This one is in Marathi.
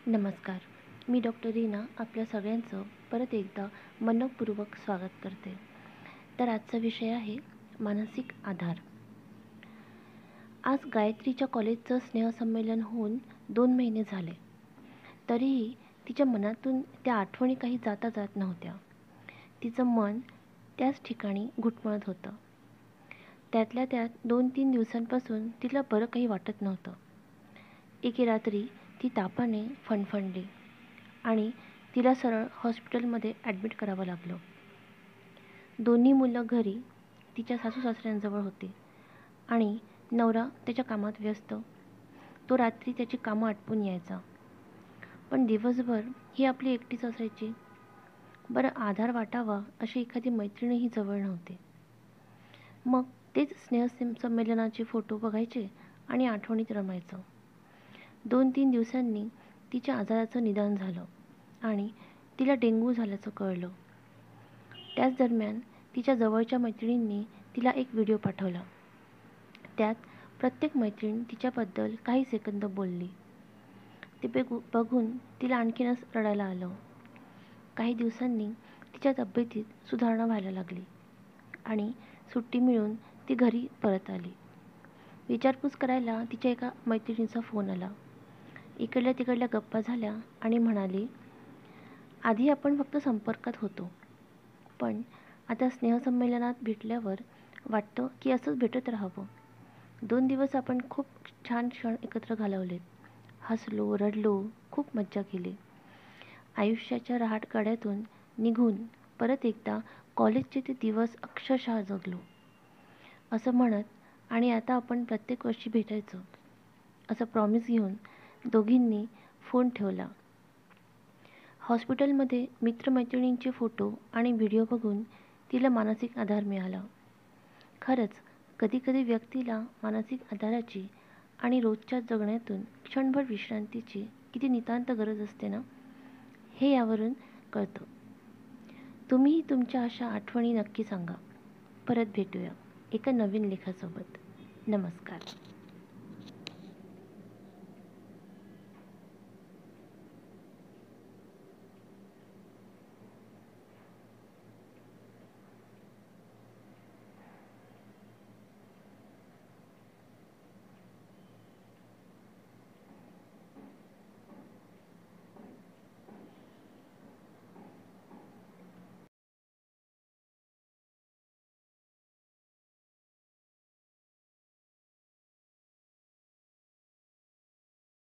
नमस्कार. मी डॉक्टर रीना आपल्या सगळ्यांचं परत एकदा मनःपूर्वक स्वागत करते. तर आजचा विषय आहे मानसिक आधार. आज गायत्रीच्या कॉलेजचं स्नेहसंमेलन होऊन 2 महिने झाले. तरीही तिच्या मनातून त्या आठवणी काही जात नव्हत्या. तिचं मन त्याच ठिकाणी घुटमळत होतं. त्यातल्या त्यात 2-3 दिवसांपासून तिला बरं काही वाटत नव्हतं. एके रात्री ती तापाने फणफणली आणि तिला सरळ हॉस्पिटलमध्ये ॲडमिट करावं लागलं. दोन्ही मुलं घरी तिच्या सासू-सासऱ्यांजवळ होती आणि नवरा त्याच्या कामात व्यस्त. तो रात्री त्याची कामं आटपून यायचा. पण दिवसभर ही आपली एकटीच असायची. बरं आधार वाटावा अशी एखादी मैत्रीणही जवळ नव्हती. मग तेच संमेलनाचे फोटो बघायचे आणि आठवणीत रमायचं. 2-3 दिवसांनी तिच्या आजाराचं निदान झालं आणि तिला डेंग्यू झाल्याचं कळलं. त्याच दरम्यान तिच्या जवळच्या मैत्रिणींनी तिला एक व्हिडिओ पाठवला. त्यात प्रत्येक मैत्रीण तिच्याबद्दल काही सेकंद बोलली. ते बघून तिला आणखीनच रडायला आलं. काही दिवसांनी तिच्या तब्येतीत सुधारणा व्हायला लागली आणि सुट्टी मिळून ती घरी परत आली. विचारपूस करायला तिच्या एका मैत्रिणीचा फोन आला. इकडल्या तिकडल्या गप्पा झाल्या आणि म्हणाली, आधी आपण फक्त संपर्कात होतो, पण आता स्नेहसंमेलनात भेटल्यावर वाटतं की असंच भेटत राहावं. 2 दिवस आपण खूप छान क्षण एकत्र घालवलेत. हसलो, रडलो, खूप मज्जा केली. आयुष्याच्या रहाटगाड्यातून निघून परत एकदा कॉलेजचे ते दिवस अक्षरशः जगलो असं म्हणत आणि आता आपण प्रत्येक वर्षी भेटायचं असं प्रॉमिस घेऊन दोघींनी फोन ठेवला. हॉस्पिटलमध्ये मित्रमैत्रिणींचे फोटो आणि व्हिडिओ बघून तिला मानसिक आधार मिळाला. खरंच कधीकधी व्यक्तीला मानसिक आधाराची आणि रोजच्या जगण्यातून क्षणभर विश्रांतीची किती नितांत गरज असते ना, हे यावरून कळतं. तुम्हीही तुमच्या अशा आठवणी नक्की सांगा. परत भेटूया एका नवीन लेखासोबत. नमस्कार.